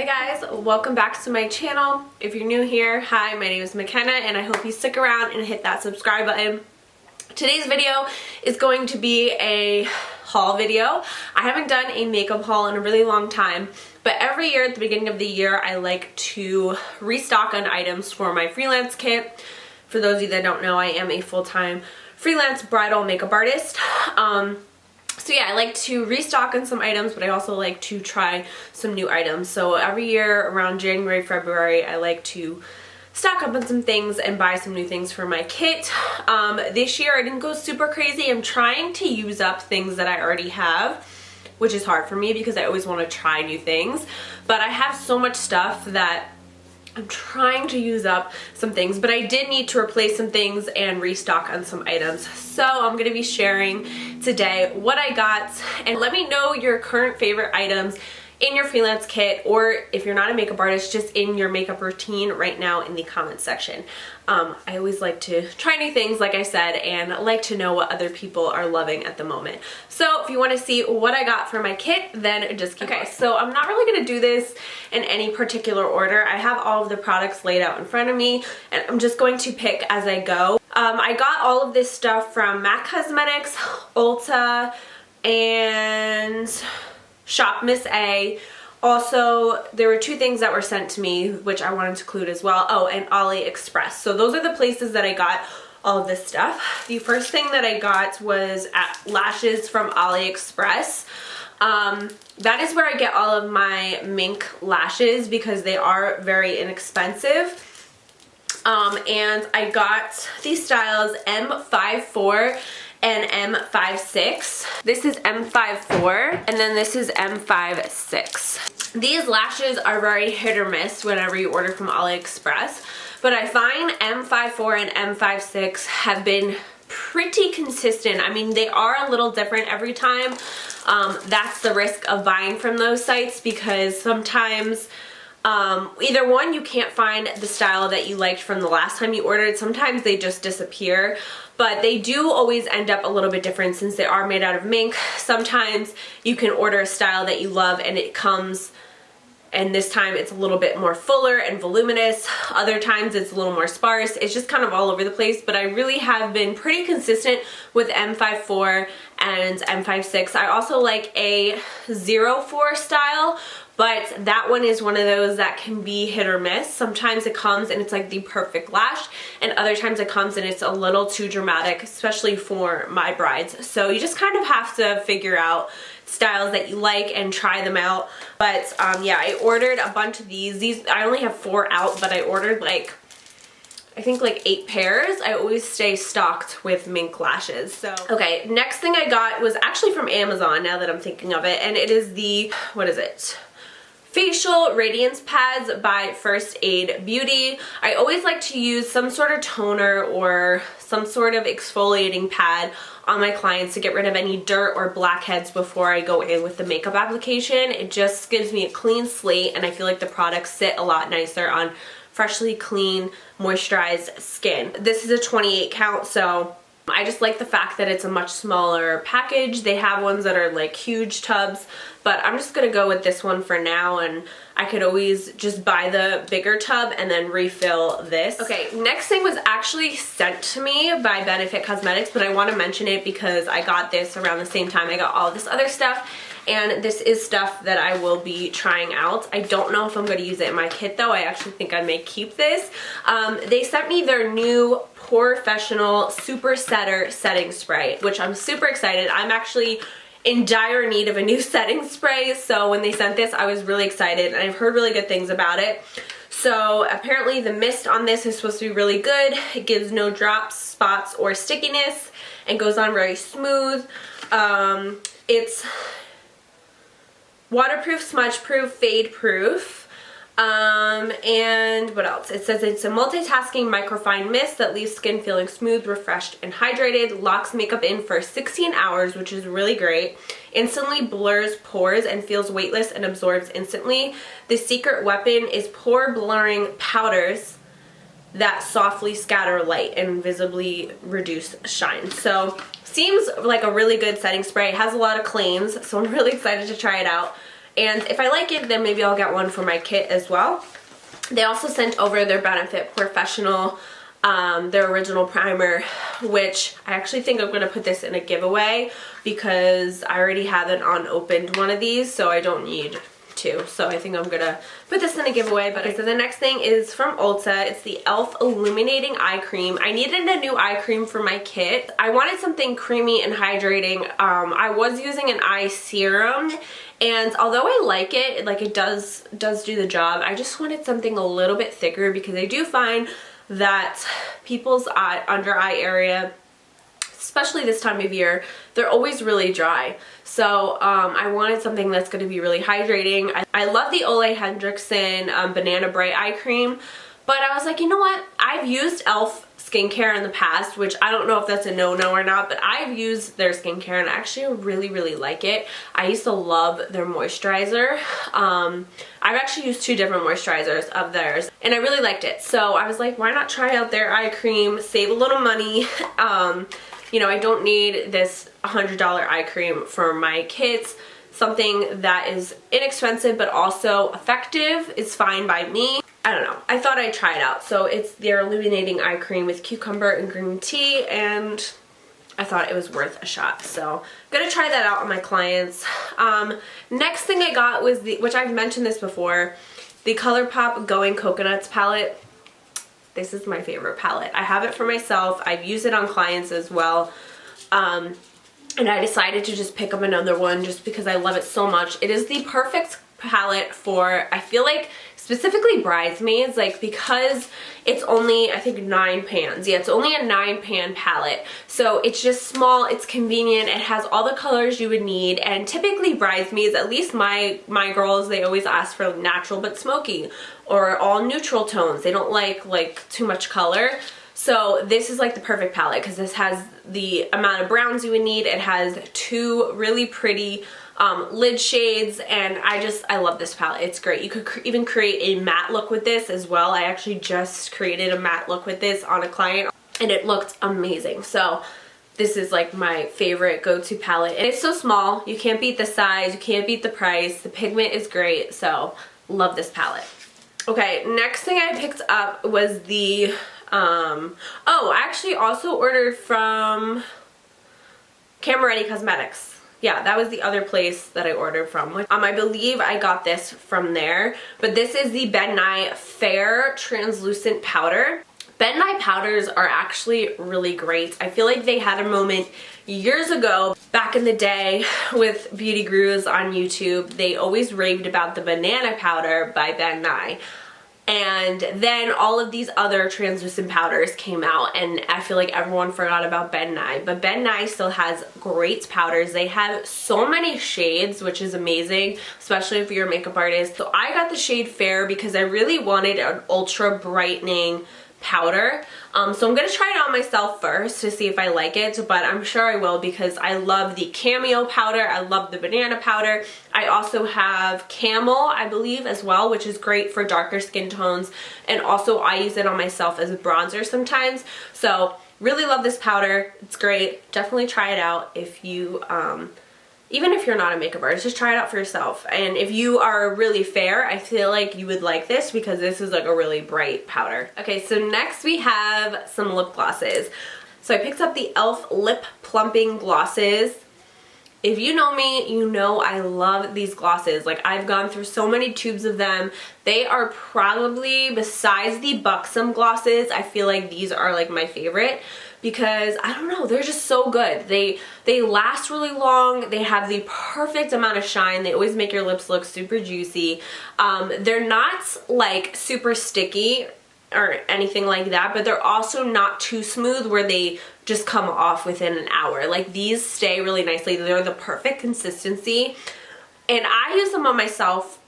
Hey guys, welcome back to my channel. If you're new here, hi, my name is McKenna and I hope you stick around and hit that subscribe button. Today's video is going to be a haul video. I haven't done a makeup haul in a really long time, but every year at the beginning of the year I like to restock on items for my freelance kit. For those of you that don't know, I am a full-time freelance bridal makeup artist. So yeah, I like to restock on some items, but I also like to try some new items. So every year around January, February, I like to stock up on some things and buy some new things for my kit. This year I didn't go super crazy. I'm trying to use up things that I already have, which is hard for me because I always want to try new things. But I have so much stuff that I'm trying to use up some things, but I did need to replace some things and restock on some items. So I'm going to be sharing today what I got, and let me know your current favorite items in your freelance kit, or if you're not a makeup artist, just in your makeup routine right now in the comments section. I always like to try new things, like I said, and like to know what other people are loving at the moment. So if you want to see what I got for my kit, then just keep watching. So I'm not really going to do this in any particular order. I have all of the products laid out in front of me, and I'm just going to pick as I go. I got all of this stuff from MAC Cosmetics, Ulta, and Shop Miss A. Also, there were two things that were sent to me, which I wanted to include as well. Oh, and ALIEXPRESS. So those are the places that I got all of this stuff. The first thing that I got was lashes from ALIEXPRESS. That is where I get all of my mink lashes because they are very inexpensive. And I got these styles M54 and M56. This is M54 and then this is M56. These lashes are very hit or miss whenever you order from AliExpress, but I find M54 and M56 have been pretty consistent. I mean, they are a little different every time. That's the risk of buying from those sites because sometimes either one, you can't find the style that you liked from the last time you ordered. Sometimes they just disappear, but they do always end up a little bit different since they are made out of mink. Sometimes you can order a style that you love and it comes, and this time it's a little bit more fuller and voluminous. Other times it's a little more sparse. It's just kind of all over the place, but I really have been pretty consistent with M54 and M56. I also like a 04 style, but that one is one of those that can be hit or miss. Sometimes it comes and it's like the perfect lash, and other times it comes and it's a little too dramatic, especially for my brides. So you just kind of have to figure out styles that you like and try them out. But yeah, I ordered a bunch of these. I only have 4 out, but I ordered like, I think like 8 pairs. I always stay stocked with mink lashes. So okay, next thing I got was actually from Amazon now that I'm thinking of it, and it is the, what is it? Facial Radiance Pads by First Aid Beauty. I always like to use some sort of toner or some sort of exfoliating pad on my clients to get rid of any dirt or blackheads before I go in with the makeup application. It just gives me a clean slate, and I feel like the products sit a lot nicer on freshly clean, moisturized skin. This is a 28 count, so I just like the fact that it's a much smaller package. They have ones that are like huge tubs, but I'm just gonna go with this one for now, and I could always just buy the bigger tub and then refill this. Okay, next thing was actually sent to me by Benefit Cosmetics, but I want to mention it because I got this around the same time I got all this other stuff, and this is stuff that I will be trying out. I don't know if I'm going to use it in my kit though. I actually think I may keep this. They sent me their new Professional Super Setter setting spray, which I'm super excited. I'm actually in dire need of a new setting spray, so when they sent this I was really excited, and I've heard really good things about it. So apparently the mist on this is supposed to be really good. It gives no drops, spots, or stickiness, and goes on very smooth. It's waterproof, smudge proof, fade proof. And what else? It says it's a multitasking microfine mist that leaves skin feeling smooth, refreshed, and hydrated. Locks makeup in for 16 hours, which is really great. Instantly blurs pores and feels weightless and absorbs instantly. The secret weapon is pore blurring powders that softly scatter light and visibly reduce shine. So seems like a really good setting spray. It has a lot of claims, so I'm really excited to try it out. And if I like it, then maybe I'll get one for my kit as well. They also sent over their Benefit Professional, their original primer, which I actually think I'm going to put this in a giveaway because I already have an unopened one of these, so I don't need to. So I think I'm going to put this in a giveaway. But okay, so the next thing is from Ulta. It's the e.l.f. Illuminating Eye Cream. I needed a new eye cream for my kit. I wanted something creamy and hydrating. I was using an eye serum, and although I like it, like it does do the job, I just wanted something a little bit thicker because I do find that people's under eye area, especially this time of year, they're always really dry. So I wanted something that's going to be really hydrating. I love the Ole Henriksen Banana Bright Eye Cream, but I was like, you know what? I've used e.l.f. skincare in the past, which I don't know if that's a no-no or not, but I've used their skincare and I actually really like it. I used to love their moisturizer. I've actually used 2 different moisturizers of theirs and I really liked it. So I was like, why not try out their eye cream, save a little money. You know, I don't need this $100 eye cream for my kids. Something that is inexpensive but also effective is fine by me. I don't know. I thought I'd try it out. So it's their Illuminating Eye Cream with cucumber and green tea, and I thought it was worth a shot. So I'm gonna try that out on my clients. Next thing I got was which I've mentioned this before, the ColourPop Going Coconuts palette. This is my favorite palette. I have it for myself. I've used it on clients as well. And I decided to just pick up another one just because I love it so much. It is the perfect palette for, I feel like, specifically bridesmaids, like because it's only, I think, 9 pans. Yeah, it's only a 9-pan palette. So it's just small, it's convenient, it has all the colors you would need, and typically bridesmaids, at least my girls, they always ask for natural but smoky or all neutral tones. They don't like too much color. So this is like the perfect palette because this has the amount of browns you would need. It has 2 really pretty lid shades, and I love this palette. It's great. You could even create a matte look with this as well. I actually just created a matte look with this on a client and it looked amazing. So this is like my favorite go-to palette. And it's so small. You can't beat the size. You can't beat the price. The pigment is great. So love this palette. Okay, next thing I picked up was the I actually also ordered from Camera Ready Cosmetics. Yeah, that was the other place that I ordered from. I believe I got this from there, but this is the Ben Nye Fair Translucent Powder. Ben Nye powders are actually really great. I feel like they had a moment years ago, back in the day with beauty gurus on YouTube. They always raved about the banana powder by Ben Nye. And then all of these other translucent powders came out and I feel like everyone forgot about Ben Nye. But Ben Nye still has great powders. They have so many shades, which is amazing, especially if you're a makeup artist. So I got the shade Fair because I really wanted an ultra brightening powder. So I'm going to try it on myself first to see if I like it, but I'm sure I will because I love the Cameo powder. I love the banana powder. I also have Camel, I believe, as well, which is great for darker skin tones, and also I use it on myself as a bronzer sometimes. So really love this powder. It's great. Definitely try it out if you even if you're not a makeup artist, just try it out for yourself. And if you are really fair, I feel like you would like this because this is like a really bright powder. Okay, so next we have some lip glosses. So I picked up the e.l.f. Lip Plumping Glosses. If you know me, you know I love these glosses. Like, I've gone through so many tubes of them. They are probably, besides the Buxom glosses, I feel like these are like my favorite because, I don't know, they're just so good. They last really long. They have the perfect amount of shine. They always make your lips look super juicy. They're not like super sticky or anything like that, but they're also not too smooth where they just come off within an hour. Like, these stay really nicely. They're the perfect consistency, and I use them on myself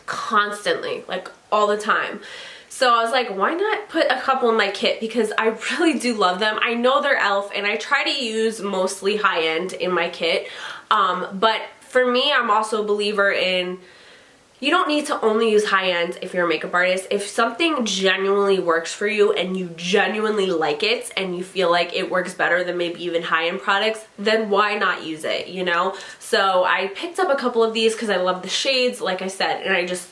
constantly, like all the time. So I was like, why not put a couple in my kit, because I really do love them. I know they're e.l.f. and I try to use mostly high-end in my kit, but for me, I'm also a believer in, you don't need to only use high-end if you're a makeup artist. If something genuinely works for you and you genuinely like it and you feel like it works better than maybe even high-end products, then why not use it, you know? So I picked up a couple of these because I love the shades, like I said, and I just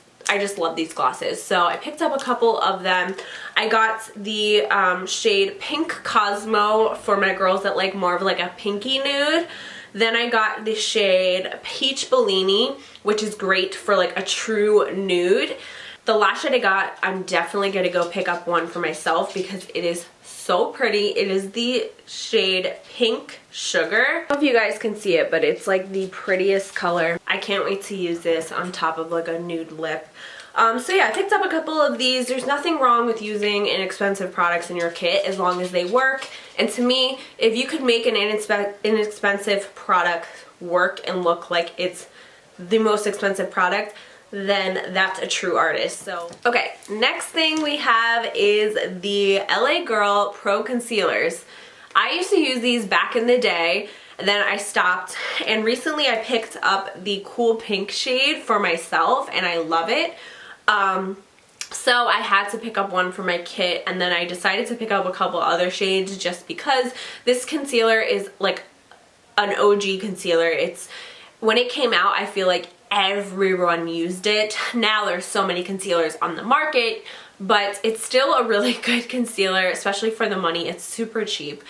love these glosses. So I picked up a couple of them. I got the shade Pink Cosmo for my girls that like more of like a pinky nude. Then I got the shade Peach Bellini, which is great for like a true nude. The last shade I got, I'm definitely gonna go pick up one for myself because it is so pretty. It is the shade Pink Sugar. I don't know if you guys can see it, but it's like the prettiest color. I can't wait to use this on top of like a nude lip. So yeah, I picked up a couple of these. There's nothing wrong with using inexpensive products in your kit as long as they work. And to me, if you could make an inexpensive product work and look like it's the most expensive product, then that's a true artist. So, okay, next thing we have is the LA Girl Pro Concealers. I used to use these back in the day, and then I stopped, and recently I picked up the Cool Pink shade for myself, and I love it. So I had to pick up one for my kit, and then I decided to pick up a couple other shades just because this concealer is like an OG concealer. It's, when it came out, I feel like everyone used it. Now there's so many concealers on the market, but it's still a really good concealer, especially for the money. It's super cheap.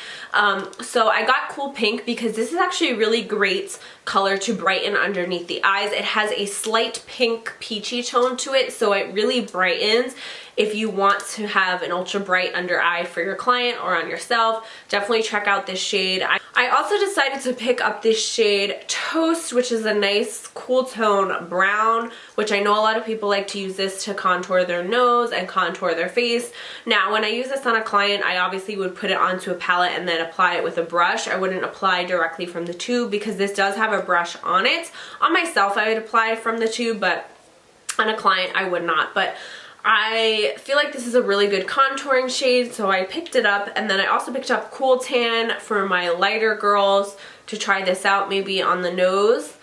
So I got Cool Pink because this is actually a really great color to brighten underneath the eyes. It has a slight pink peachy tone to it, so it really brightens. If you want to have an ultra bright under eye for your client or on yourself, definitely check out this shade. I also decided to pick up this shade Toast, which is a nice cool tone brown, which I know a lot of people like to use this to contour their nose and contour their face. Now, when I use this on a client, I obviously would put it onto a palette and then apply it with a brush. I wouldn't apply directly from the tube because this does have a brush on it. On myself, I would apply from the tube, but on a client, I would not. But I feel like this is a really good contouring shade, so I picked it up. And then I also picked up Cool Tan for my lighter girls to try this out maybe on the nose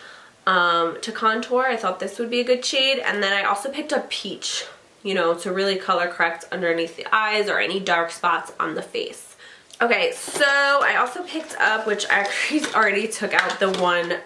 to contour. I thought this would be a good shade. And then I also picked up Peach, you know, to really color correct underneath the eyes or any dark spots on the face. Okay, so I also picked up, which I actually already took out the one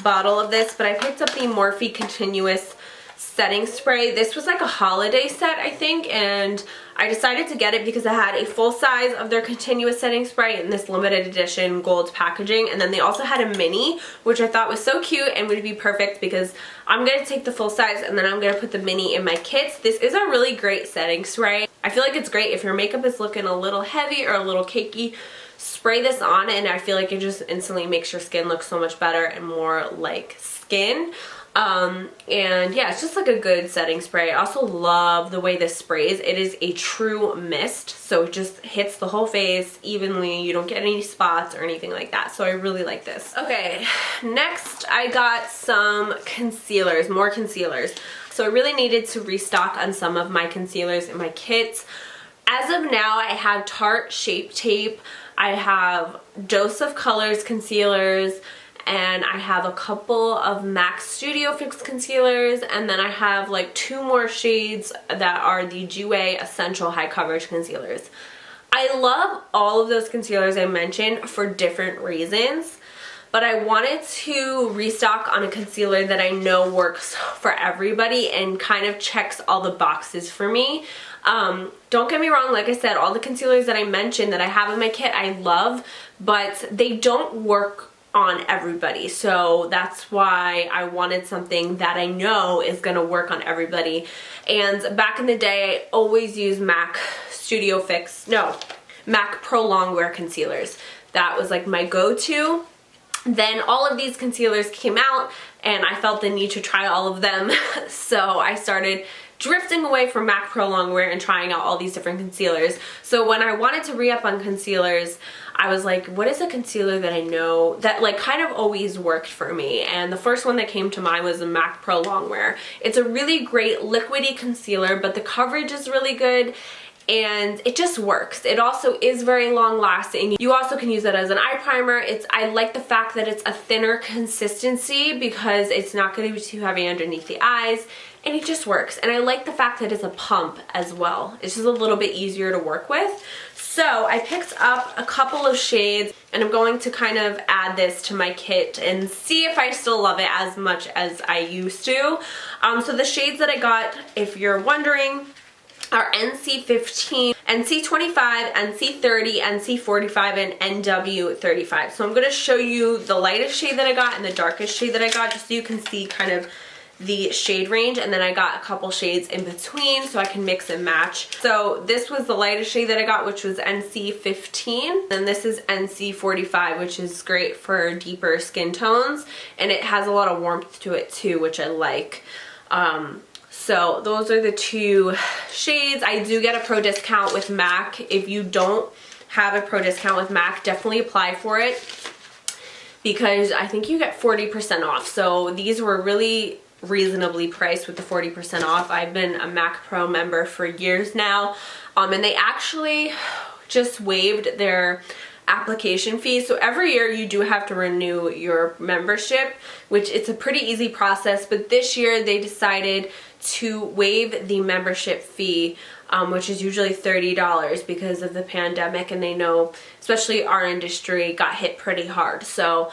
bottle of this, but I picked up the Morphe Continuous Setting Spray. This was like a holiday set, I think, and I decided to get it because it had a full size of their Continuous Setting Spray in this limited edition gold packaging, and then they also had a mini, which I thought was so cute and would be perfect because I'm going to take the full size and then I'm going to put the mini in my kits. This is a really great setting spray. I feel like it's great if your makeup is looking a little heavy or a little cakey. Spray this on and I feel like it just instantly makes your skin look so much better and more like skin. And yeah, it's just like a good setting spray. I also love the way this sprays. It is a true mist, so it just hits the whole face evenly. You don't get any spots or anything like that, so I really like this. Okay, next I got some concealers, more concealers. So I really needed to restock on some of my concealers in my kit. As of now, I have Tarte Shape Tape, I have Dose of Colors concealers, and I have a couple of MAC Studio Fix concealers, and then I have like 2 more shades that are the Jouer Essential High Coverage Concealers. I love all of those concealers I mentioned for different reasons, but I wanted to restock on a concealer that I know works for everybody and kind of checks all the boxes for me. Don't get me wrong, like I said, all the concealers that I mentioned that I have in my kit I love, but they don't work on everybody, so that's why I wanted something that I know is gonna work on everybody. And back in the day, I always used MAC Studio Fix, no, MAC Pro Longwear concealers. That was like my go-to. Then all of these concealers came out and I felt the need to try all of them, so I started drifting away from MAC Pro Longwear and trying out all these different concealers. So when I wanted to re-up on concealers, I was like, what is a concealer that I know that like kind of always worked for me? And the first one that came to mind was the MAC Pro Longwear. It's a really great liquidy concealer, but the coverage is really good. and it just works. It also is very long lasting. You also can use it as an eye primer. I like the fact that it's a thinner consistency because it's not going to be too heavy underneath the eyes, and it just works. And I like the fact that it's a pump as well. It's just a little bit easier to work with. So I picked up a couple of shades, and I'm going to kind of add this to my kit and see if I still love it as much as I used to. So the shades that I got, if you're wondering, are NC15, NC25, NC30, NC45, and NW35. So I'm going to show you the lightest shade that I got and the darkest shade that I got, just so you can see kind of the shade range, and then I got a couple shades in between so I can mix and match. So this was the lightest shade that I got, which was NC15, and this is NC45, which is great for deeper skin tones, and it has a lot of warmth to it too, which I like. So those are the two shades. I do get a pro discount with MAC. If you don't have a pro discount with MAC, definitely apply for it, because I think you get 40% off. So these were really reasonably priced with the 40% off. I've been a MAC Pro member for years now, and they actually just waived their application fee. So every year you do have to renew your membership, which it's a pretty easy process, but this year they decided to waive the membership fee, which is usually $30 because of the pandemic, and they know especially our industry got hit pretty hard. So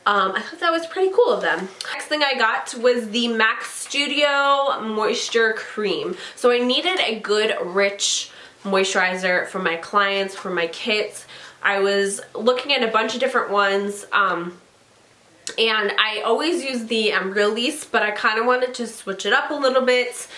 I thought that was pretty cool of them. Next thing I got was the MAC Studio Moisture Cream. So I needed a good rich moisturizer for my clients, for my kits. I was looking at a bunch of different ones, and I always use the Release, but I kind of wanted to switch it up a little bit.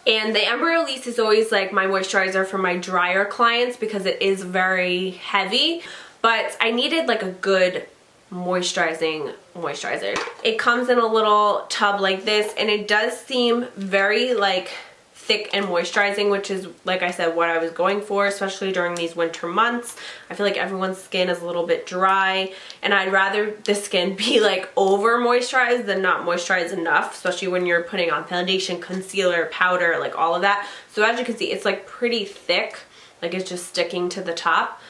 And the Release is always like my moisturizer for my drier clients because it is very heavy, but I needed like a good moisturizing moisturizer. It comes in a little tub like this, and it does seem very like thick and moisturizing, which is, like I said, what I was going for, especially during these winter months. I feel like everyone's skin is a little bit dry, and I'd rather the skin be like over moisturized than not moisturized enough, especially when you're putting on foundation, concealer, powder, like all of that. So as you can see, it's like pretty thick, like it's just sticking to the top,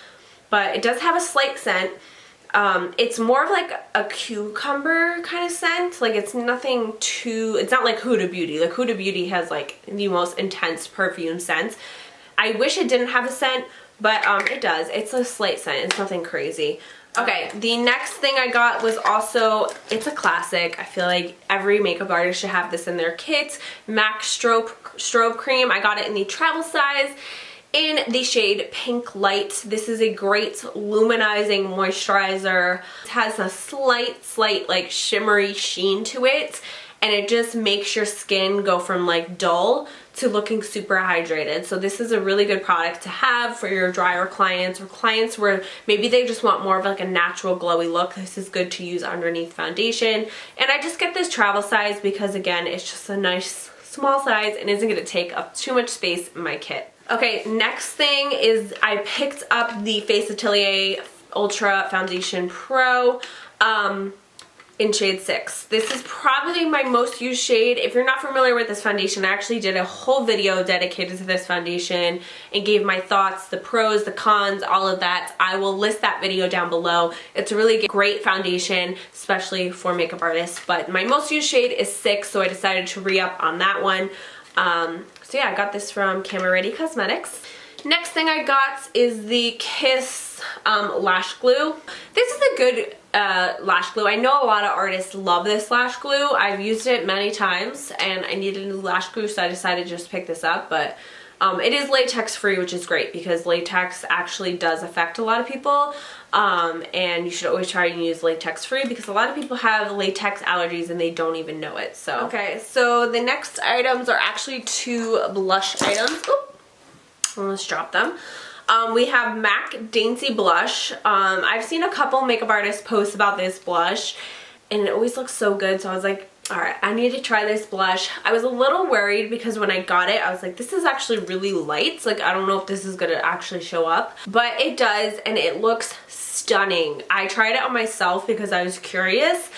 but it does have a slight scent. It's more of like a cucumber kind of scent. Like it's nothing too, it's not like Huda Beauty. Like Huda Beauty has like the most intense perfume scents. I wish it didn't have a scent, but it does. It's a slight scent. It's nothing crazy. Okay, the next thing I got was also, it's a classic. I feel like every makeup artist should have this in their kit. MAC Strobe Cream. I got it in the travel size, in the shade PINKLITE. This is a great luminizing moisturizer. It has a slight like shimmery sheen to it, and it just makes your skin go from like dull to looking super hydrated. So this is a really good product to have for your drier clients, or clients where maybe they just want more of like a natural glowy look. This is good to use underneath foundation. And I just get this travel size because, again, it's just a nice small size and isn't going to take up too much space in my kit. Okay, next thing is I picked up the Face Atelier Ultra Foundation Pro in shade 6. This is probably my most used shade. If you're not familiar with this foundation, I actually did a whole video dedicated to this foundation and gave my thoughts, the pros, the cons, all of that. I will list that video down below. It's a really great foundation, especially for makeup artists, but my most used shade is 6, so I decided to re-up on that one. So yeah, I got this from Camera Ready Cosmetics. Next thing I got is the Kiss Lash Glue. This is a good lash glue. I know a lot of artists love this lash glue. I've used it many times and I needed a new lash glue, so I decided to just pick this up. But it is latex free, which is great because latex actually does affect a lot of people. And you should always try and use latex free because a lot of people have latex allergies and they don't even know it. So okay, so the next items are actually 2 blush items. Oop, almost dropped them. We have MAC Dainty Blush. I've seen a couple makeup artists post about this blush and it always looks so good, so I was like, alright, I need to try this blush. I was a little worried because when I got it, I was like, this is actually really light. Like, I don't know if this is gonna actually show up, but it does, and it looks stunning. I tried it on myself because I was curious.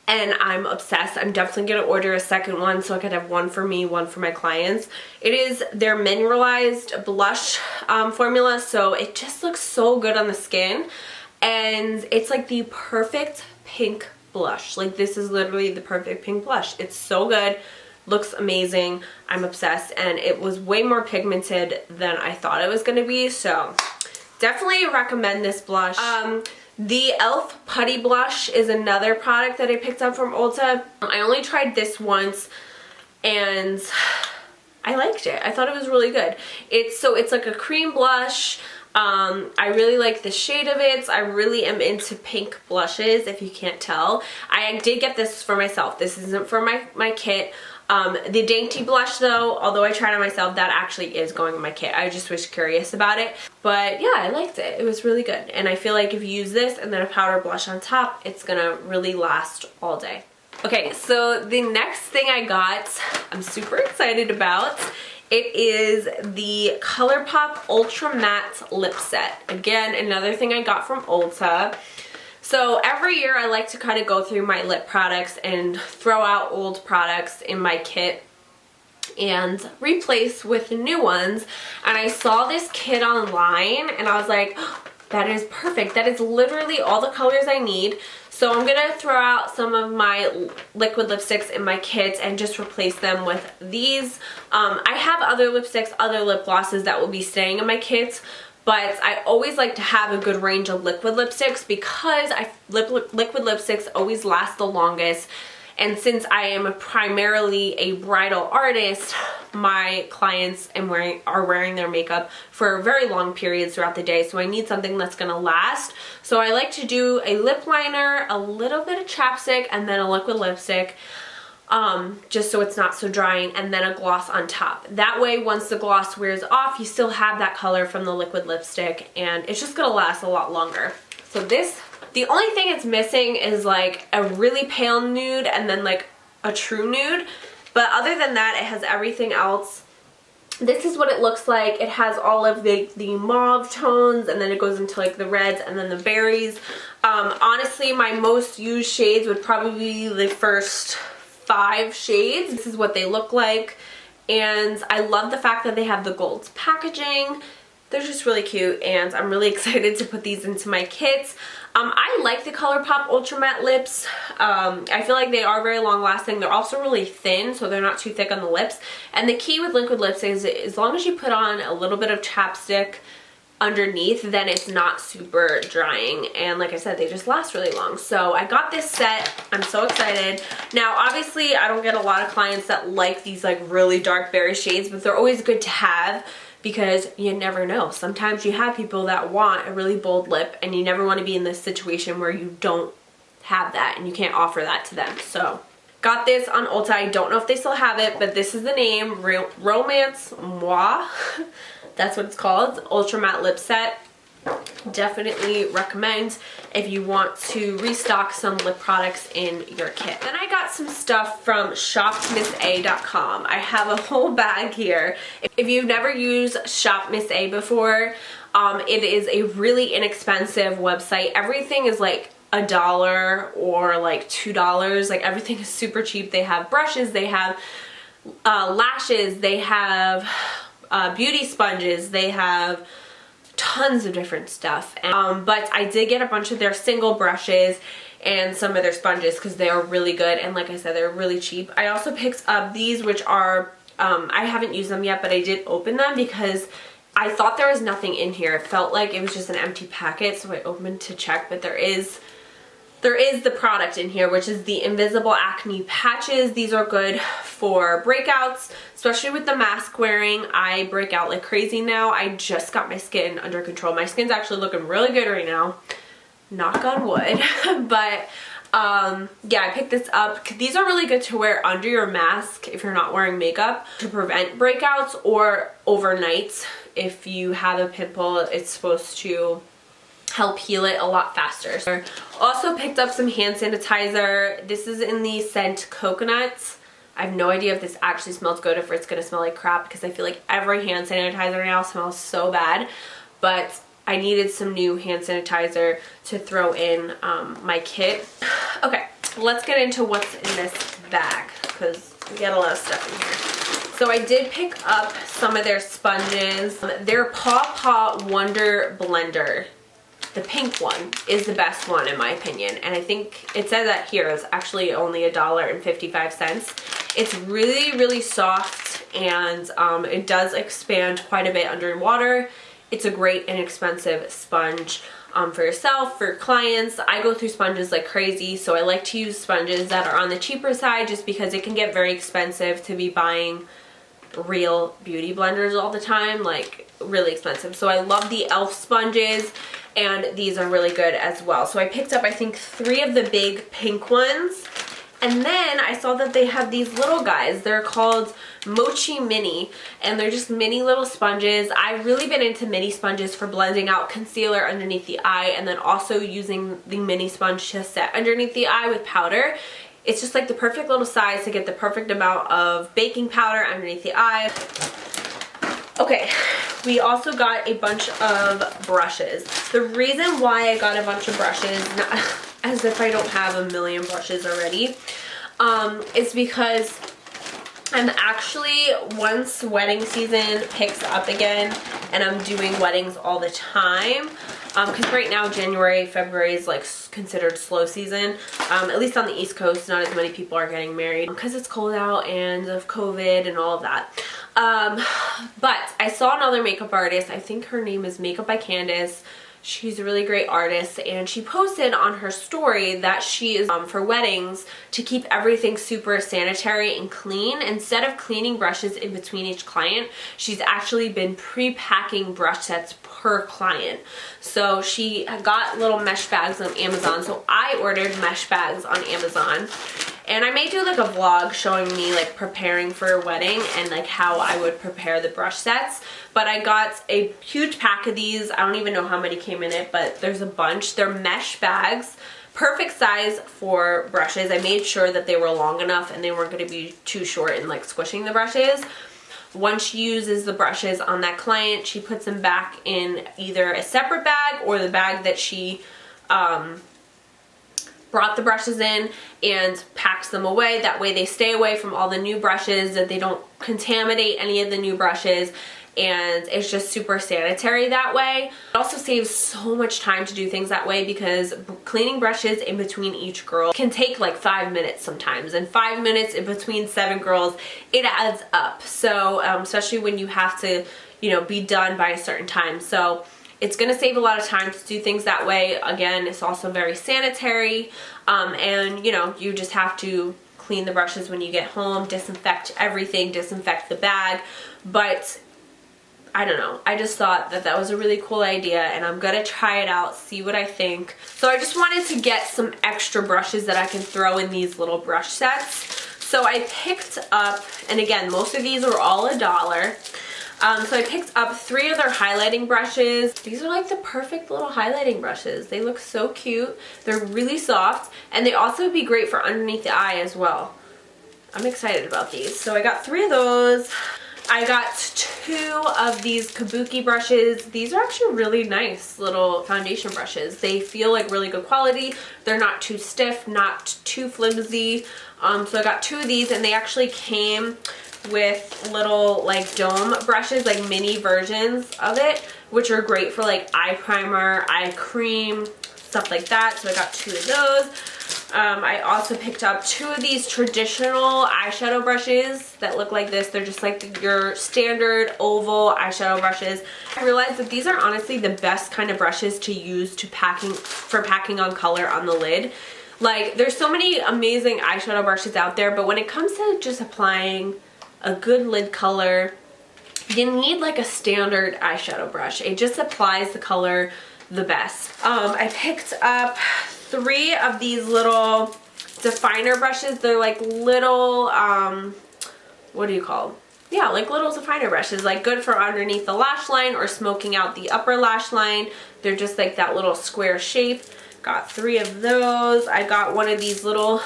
and I'm obsessed. I'm definitely gonna order a second one so I could have one for me, one for my clients. It is their mineralized blush formula, so it just looks so good on the skin, and it's like the perfect pink blush. Like, this is literally the perfect pink blush. It's so good, looks amazing. I'm obsessed, and it was way more pigmented than I thought it was gonna be, so definitely recommend this blush. The e.l.f. Putty Blush is another product that I picked up from Ulta. I only tried this once and I liked it. I thought it was really good. It's like a cream blush. I really like the shade of it. I really am into pink blushes, if you can't tell. I did get this for myself. This isn't for my kit. The Dainty blush though, although I tried it myself, that actually is going in my kit. I just was curious about it. But yeah, I liked it. It was really good. And I feel like if you use this and then a powder blush on top, it's gonna really last all day. Okay, so the next thing I got, I'm super excited about. It is the ColourPop Ultra Matte Lip Set. Again, another thing I got from Ulta. So every year I like to kind of go through my lip products and throw out old products in my kit and replace with new ones. And I saw this kit online and I was like, oh, that is perfect. That is literally all the colors I need. So I'm going to throw out some of my liquid lipsticks in my kit and just replace them with these. I have other lipsticks, other lip glosses that will be staying in my kits. But I always like to have a good range of liquid lipsticks because liquid lipsticks always last the longest. And since I am primarily a bridal artist, my clients are wearing their makeup for very long periods throughout the day. So I need something that's going to last. So I like to do a lip liner, a little bit of chapstick, and then a liquid lipstick. Just so it's not so drying, and then a gloss on top. That way, once the gloss wears off, you still have that color from the liquid lipstick, and it's just gonna last a lot longer. So this, the only thing it's missing is like a really pale nude and then like a true nude, but other than that, it has everything else. This is what it looks like. It has all of the mauve tones, and then it goes into like the reds and then the berries. Honestly, my most used shades would probably be the first 5 shades. This is what they look like, and I love the fact that they have the gold packaging. They're just really cute, and I'm really excited to put these into my kits. I like the ColourPop Ultra Matte lips. I feel like they are very long lasting. They're also really thin, so they're not too thick on the lips. And the key with liquid lips is as long as you put on a little bit of chapstick underneath, then it's not super drying, and like I said, they just last really long. So I got this set. I'm so excited. Now obviously I don't get a lot of clients that like these like really dark berry shades, but they're always good to have because you never know. Sometimes you have people that want a really bold lip, and you never want to be in this situation where you don't have that and you can't offer that to them. So got this on Ulta. I don't know if they still have it, but this is the name, Romance Moi. That's what it's called, Ultra Matte Lip Set. Definitely recommend if you want to restock some lip products in your kit. Then I got some stuff from shopmissa.com. I have a whole bag here. If you've never used Shop Miss A before, it is a really inexpensive website. Everything is like $1 or like $2. Like, everything is super cheap. They have brushes, they have lashes, they have beauty sponges, they have tons of different stuff. But I did get a bunch of their single brushes and some of their sponges because they are really good, and like I said, they're really cheap. I also picked up these, which are I haven't used them yet, but I did open them because I thought there was nothing in here. It felt like it was just an empty packet, so I opened to check, but there is the product in here, which is the Invisible Acne Patches. These are good for breakouts, especially with the mask wearing. I break out like crazy now. I just got my skin under control. My skin's actually looking really good right now. Knock on wood. But yeah, I picked this up. These are really good to wear under your mask if you're not wearing makeup to prevent breakouts, or overnight if you have a pimple. It's supposed to help heal it a lot faster. So also picked up some hand sanitizer. This is in the scent Coconuts. I have no idea if this actually smells good, if it's gonna smell like crap, because I feel like every hand sanitizer now smells so bad. But I needed some new hand sanitizer to throw in my kit. Okay, let's get into what's in this bag because we get a lot of stuff in here. So I did pick up some of their sponges. Their Paw Paw Wonder Blender, the pink one, is the best one in my opinion. And I think it says that here it's actually only $1.55. It's really, really soft, and it does expand quite a bit underwater. It's a great inexpensive sponge for yourself, for clients. I go through sponges like crazy, so I like to use sponges that are on the cheaper side just because it can get very expensive to be buying real beauty blenders all the time, like really expensive. So I love the e.l.f. sponges, and these are really good as well. So I picked up, I think, 3 of the big pink ones. And then I saw that they have these little guys. They're called Mochi Mini, and they're just mini little sponges. I've really been into mini sponges for blending out concealer underneath the eye, and then also using the mini sponge to set underneath the eye with powder. It's just like the perfect little size to get the perfect amount of baking powder underneath the eye. Okay, we also got a bunch of brushes. The reason why I got a bunch of brushes, not as if I don't have a million brushes already, is because I'm actually, once wedding season picks up again, and I'm doing weddings all the time, because right now January, February is like considered slow season, at least on the East Coast. Not as many people are getting married because it's cold out and of COVID and all of that. But I saw another makeup artist, I think her name is Makeup by Candace. She's a really great artist, and she posted on her story that she is for weddings to keep everything super sanitary and clean. Instead of cleaning brushes in between each client, she's actually been pre-packing brush sets per client. So she got little mesh bags on Amazon. So I ordered mesh bags on Amazon. And I may do like a vlog showing me like preparing for a wedding and like how I would prepare the brush sets. But I got a huge pack of these. I don't even know how many came in it, but there's a bunch. They're mesh bags, perfect size for brushes. I made sure that they were long enough and they weren't going to be too short and like squishing the brushes. Once she uses the brushes on that client, she puts them back in either a separate bag or the bag that she brought the brushes in, and packs them away. That way they stay away from all the new brushes, that they don't contaminate any of the new brushes, and it's just super sanitary that way. It also saves so much time to do things that way, because cleaning brushes in between each girl can take like 5 minutes sometimes, and 5 minutes in between 7 girls, it adds up. So especially when you have to, you know, be done by a certain time. So it's going to save a lot of time to do things that way. Again, it's also very sanitary, and you know, you just have to clean the brushes when you get home, disinfect everything, disinfect the bag. But I don't know, I just thought that that was a really cool idea, and I'm gonna try it out, see what I think. So I just wanted to get some extra brushes that I can throw in these little brush sets. So I picked up, and again, most of these are all $1. So I picked up 3 of their highlighting brushes. These are like the perfect little highlighting brushes. They look so cute. They're really soft, and they also would be great for underneath the eye as well. I'm excited about these. So I got 3 of those. I got 2 of these kabuki brushes. These are actually really nice little foundation brushes. They feel like really good quality. They're not too stiff, not too flimsy. So I got 2 of these, and they actually came with little like dome brushes, like mini versions of it, which are great for like eye primer, eye cream, stuff like that. So I got 2 of those. I also picked up 2 of these traditional eyeshadow brushes that look like this. They're just like your standard oval eyeshadow brushes. I realized that these are honestly the best kind of brushes to use to packing on color on the lid. Like, there's so many amazing eyeshadow brushes out there, but when it comes to just applying a good lid color, you need like a standard eyeshadow brush. It just applies the color the best. I picked up 3 of these little definer brushes. They're like little, what do you call them? Yeah, like little definer brushes, like good for underneath the lash line or smoking out the upper lash line. They're just like that little square shape. Got 3 of those. I got one of these little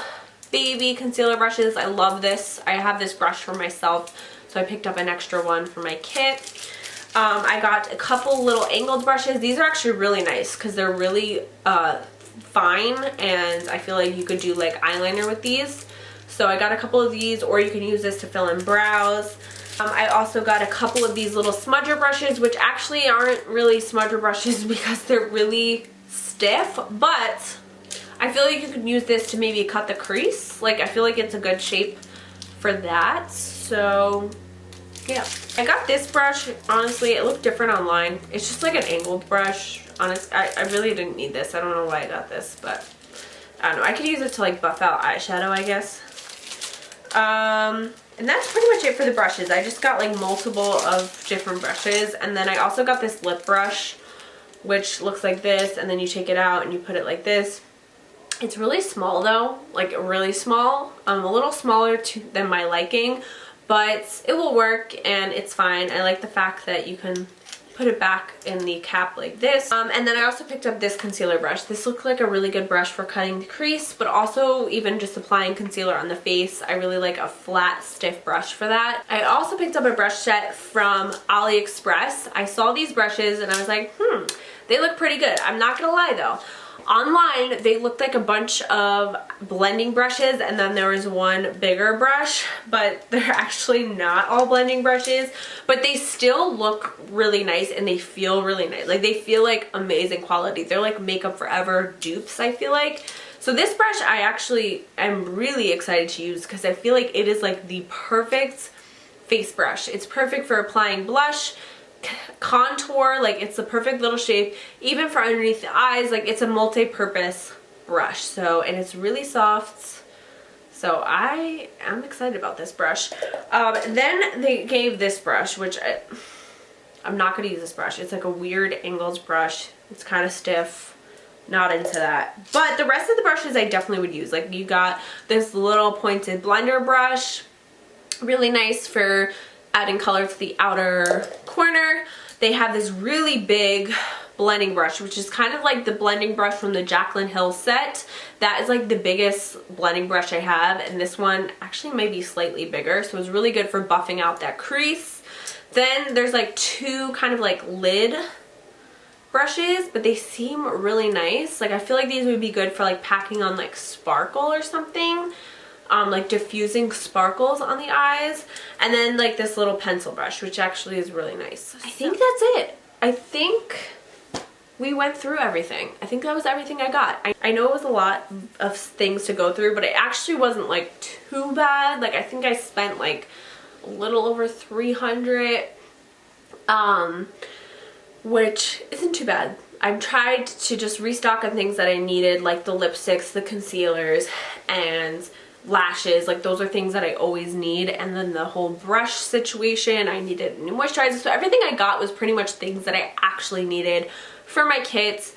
baby concealer brushes. I love this. I have this brush for myself, so I picked up an extra one for my kit. I got a couple little angled brushes. These are actually really nice because they're really fine, and I feel like you could do like eyeliner with these. So I got a couple of these, or you can use this to fill in brows. I also got a couple of these little smudger brushes, which actually aren't really smudger brushes because they're really stiff, but I feel like you could use this to maybe cut the crease. Like, I feel like it's a good shape for that. So yeah, I got this brush. Honestly, it looked different online. It's just like an angled brush. Honestly, I really didn't need this. I don't know why I got this, but I don't know. I could use it to like buff out eyeshadow, I guess. And that's pretty much it for the brushes. I just got like multiple of different brushes, and then I also got this lip brush, which looks like this, and then you take it out and you put it like this. It's really small though, like really small, a little smaller than my liking, but it will work and it's fine. I like the fact that you can put it back in the cap like this. And then I also picked up this concealer brush. This looked like a really good brush for cutting the crease, but also even just applying concealer on the face. I really like a flat, stiff brush for that. I also picked up a brush set from AliExpress. I saw these brushes and I was like, they look pretty good. I'm not gonna lie though. Online, they looked like a bunch of blending brushes, and then there was one bigger brush, but they're actually not all blending brushes, but they still look really nice and they feel really nice. Like, they feel like amazing quality. They're like Makeup Forever dupes, I feel like. So this brush I actually am really excited to use because I feel like it is like the perfect face brush. It's perfect for applying blush, contour, like it's the perfect little shape, even for underneath the eyes. Like, it's a multi-purpose brush. So, and it's really soft, so I am excited about this brush. Then they gave this brush, which I'm not going to use this brush. It's like a weird angled brush. It's kind of stiff, not into that, but the rest of the brushes I definitely would use. Like, you got this little pointed blender brush, really nice for adding color to the outer corner. They have this really big blending brush, which is kind of like the blending brush from the Jaclyn Hill set. That is like the biggest blending brush I have, and this one actually might be slightly bigger, so it's really good for buffing out that crease. Then there's like two kind of like lid brushes, but they seem really nice. Like, I feel like these would be good for like packing on like sparkle or something. Like diffusing sparkles on the eyes. And then like this little pencil brush, which actually is really nice. I think that's it. I think we went through everything. I think that was everything I got. I know it was a lot of things to go through, but it actually wasn't like too bad. Like, I think I spent like a little over $300, which isn't too bad. I've tried to just restock on things that I needed, like the lipsticks, the concealers, and lashes. Like, those are things that I always need. And then the whole brush situation, I needed new moisturizer. So everything I got was pretty much things that I actually needed for my kit.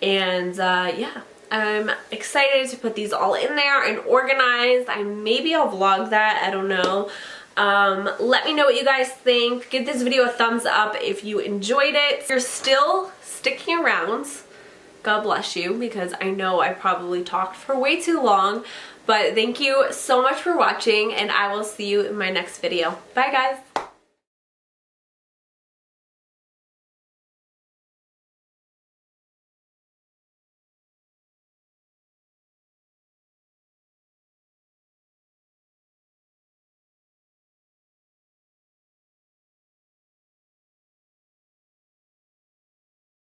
And yeah, I'm excited to put these all in there and organized. Maybe I'll vlog that, I don't know. Let me know what you guys think. Give this video a thumbs up if you enjoyed it. If you're still sticking around, God bless you, because I know I probably talked for way too long. But thank you so much for watching, and I will see you in my next video. Bye, guys.